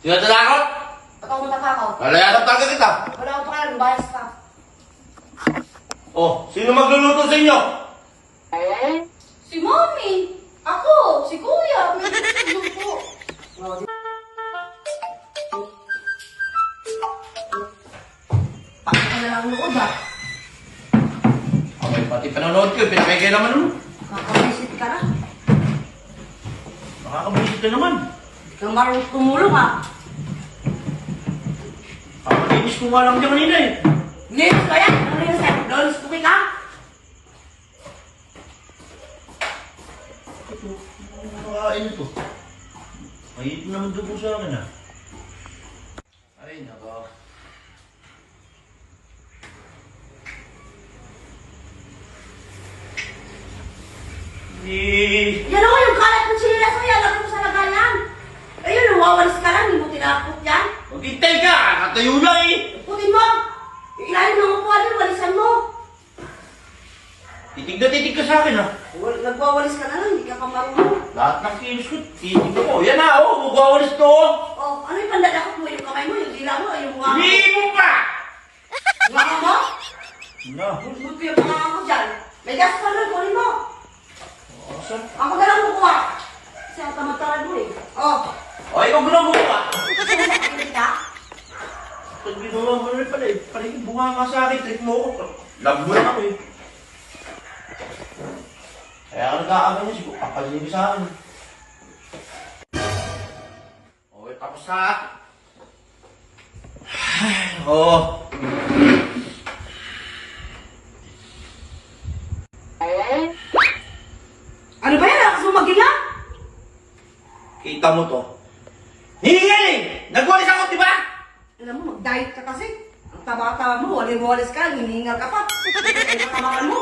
Sino tatakot? Ba't ako matakakaw? Lalayasan talaga kita. Wala akong pakialam, bias ka. Oh, sino magluluto sa inyo? Si Mommy! Ako! Si Kuya! May luto. Pakita ka na lang nood ah. Okay, pati panonood ko, pinakikay naman mo. Kakabisit ka na. Nakakabusit ka naman. Hindi kang marunong tumulong ah. Kakalinis ko nga lang dyan kanina eh. Linis ka yan! Ano yun sa'yo? Lolis ko ka? Ito, nakakain ito. Mahit naman dugo sa akin ah. Ay, nako. Yan ako yung kalat ng sinilas mo yan. Lagay mo sa lagayan. Ayun, nawawalis ka lang. Hindi mo tinapot yan. Maghintay ka! Katayo lang eh! Putin mo! Ilalim ng upuan yun, walisan mo. Titig na titig ka sa akin ah. Nagwawalis ka na lang, hindi ka pa marunong. Lahat ng kilos ko, titig ko. Yan na oh, magwawalis to oh. Oh, ano yung pandadakot mo? Yung kamay mo, yung dila mo, yung mukha mo? Hindi mo pa! Mukha mo? Na. Bulbul ko yung mukha mo dyan. May gas pa rin, kunin mo. Asan? Ako na lang kukuha. Kasi ang tamad-tamad mo eh. Oh, O, ikaw gano'n mo pa. gusto mo sa akin ka? Pag ginawa mo rin pala eh. Parang bunga ka sa akin, trip mo ako. Love mo lang ako eh. Kaya ka nag-aagaw niya, siguro kapalin sa akin. Okay, tapos na. Oo. Ano ba yan? Lakas mo maghinga? Kita mo to. Hihingaling! Nagwalis ako, di ba? Alam mo, mag-diet ka kasi. Ang taba-taba mo, walis-walis ka, hinihingal ka pa. Ay, nakamakan mo.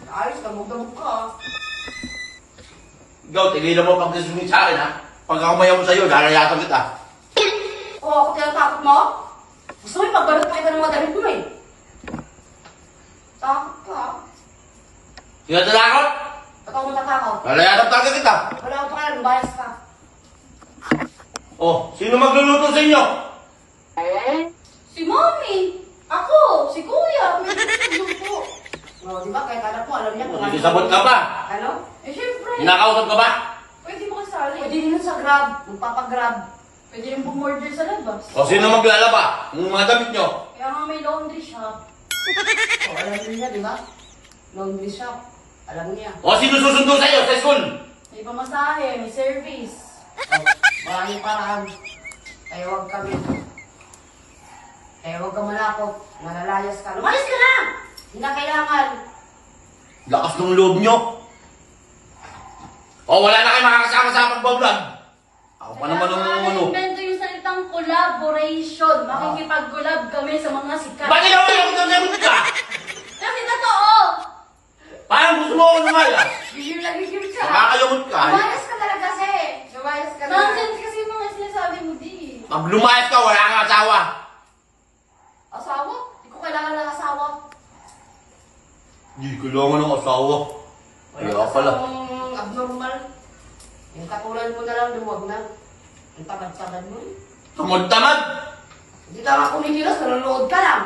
Ayos, damog-damog ka. Ikaw, tigilan mo pag nasusungit sa akin, ha? Pag ako mayaw mo sa'yo, lalayasan kita. Oo, ako tinatakot mo? Gusto mo ipagbalot pa iba ng mga damit mo eh. Takot ka. Sino tatakot? Ba't ako matakakaw? Lalayasan talaga kita. Wala akong pakialam, bias ka. Oh, sino magluluto sa inyo? Si Mommy! Ako! Si Kuya! May luto. Oo, di ba? Kahit anak mo, alam niya. Nagsisabot ka ba? Ano? Eh, syempre. Hinakausap ka ba? Pwede mo kasali. Pwede din sa Grab. Magpapagrab. Pwede rin pumorder sa labas. O sino maglalaba? Yung mga damit nyo? Kaya nga may laundry shop. O, alam niya, di ba? Laundry shop. Alam niya. O sino susundo sa'yo sa school? May pamasahe, may service. O, maraming paraan. Kaya huwag kami. Kaya huwag ka malakot. Malalayas ka. Lumayas ka na! Hindi na kailangan. Lakas ng loob nyo. O wala na kayo makakasama sa pagbablog. Ako pa naman ang ano. Invento yung salitang collaboration. Makikipag-collab kami sa mga sikat. Ba't ikaw yung sasagot ka? Kasi totoo! Parang gusto mo ako lumayas. Bigil na bigil ka. Nakakayamot ka. Lumayas ka talaga kasi. Lumayas ka na. Nonsense kasi yung mga sinasabi mo di. Pag lumayas ka, wala kang asawa. Asawa? Hindi ko kailangan ng asawa. Hindi kailangan ng asawa. Kaya pala. Ang abnormal. Yung katulad mo na lang, luwag na. Ang tamad-tamad mo. Tamad-tamad. Hindi ka nga kumikilos, nanonood ka lang.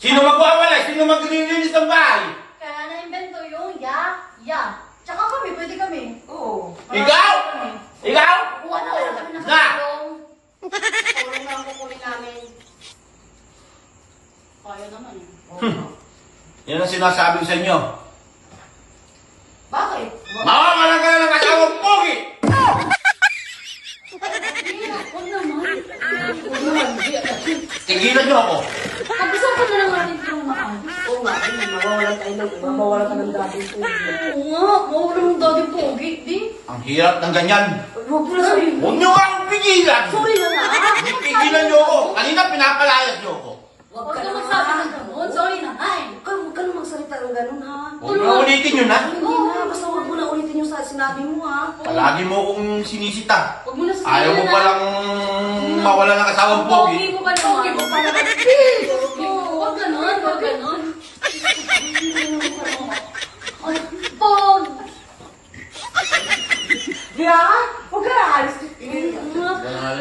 Sino magwawalay? Sino maglilinis ng bahay? Kaya na-invento yung ya. Tsaka kami, pwede kami. Oo. Ikaw? Kami. Ikaw? Kuha na wala kami Na! nakatulong. Tulong na lang kukunin namin. Kaya naman eh. Oo. Yan ang sinasabi ko sa inyo. Bakit? Mawawalan ka na ng asawang pogi! Huwag naman. Huwag naman, hindi. Tigilan nyo ako. Pag-usapan na lang natin yung maayos. Oo nga, mawawalan tayo ng mawawalan ka ng dating tubig. Oo nga, mawala ng daddy pogi, di? Ang hirap ng ganyan. Huwag mo na sabihin. Huwag nyo akong pigilan! Sorry na nga. Hindi pigilan nyo ako. Kanina pinapalayas nyo ako. Huwag ka na magsabi ng ganun. Sorry na nga eh. Huwag ka na magsalita ng ganun ha. Huwag na ulitin yun ha. Hindi na, basta huwag mo na ulitin yung sinabi mo ha. Palagi mo akong sinisita. Huwag mo na sasabihin Ayaw mo na- palang mawala ng asawang pogi. Pogi mo pa naman. Pogi mo pa naman. Please! Huwag ganon, huwag ganon. Pog! Diya? Huwag ka na alis.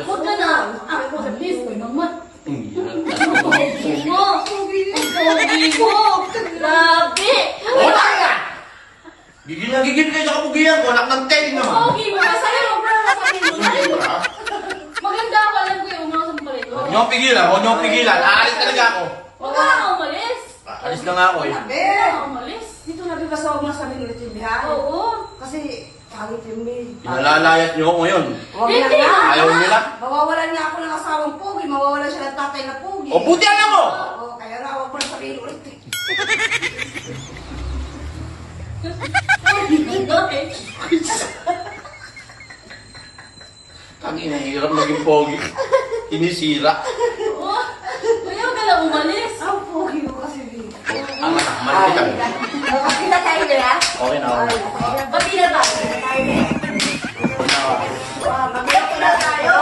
Huwag ka na. Ako, please, may mamat. Pogi mo. Pogi mo. Grabe. Wala ka! Gigil na gigil kayo sa kapugihan ko. Anak ng telling naman. Pogi mo. Masaya mo. Hindi ba? Maganda ako, alam ko yung mga sampalit. Huwag niyo akong pigilan. Huwag niyo akong pigilan. Aalis talaga ako. Huwag ka na umalis. Aalis na nga ako eh. Sabi! Huwag ka na umalis. Dito na basta huwag mo sabihin ulit yung bihan. Oo. Kasi, pangit yung maid. Pinalalayat niyo ako ngayon. Huwag na Hindi nga. na. Ayaw nila. Mawawalan nga ako ng asawang pogi. Mawawalan siya ng tatay na pogi. O buti alam mo! Oo, kaya nga huwag mo na sabihin ulit eh. Tangina, hirap maging pogi. Inisira. Oo. Kaya huwag ka na umalis. Ang pogi mo kasi dito. Ang anak, mali kita. Kita tayo nila. Okay na, okay. Bati na tayo. Mag-iyak na tayo.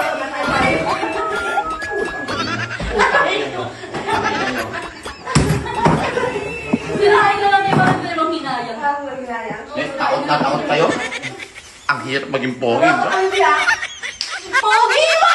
Sirain na lang yung mga dalawang hinayang. Ang nagyayang. Eh, takot na takot kayo. Ang hirap maging pogi. Wala ka Ba? tayo diya. Pogi mo!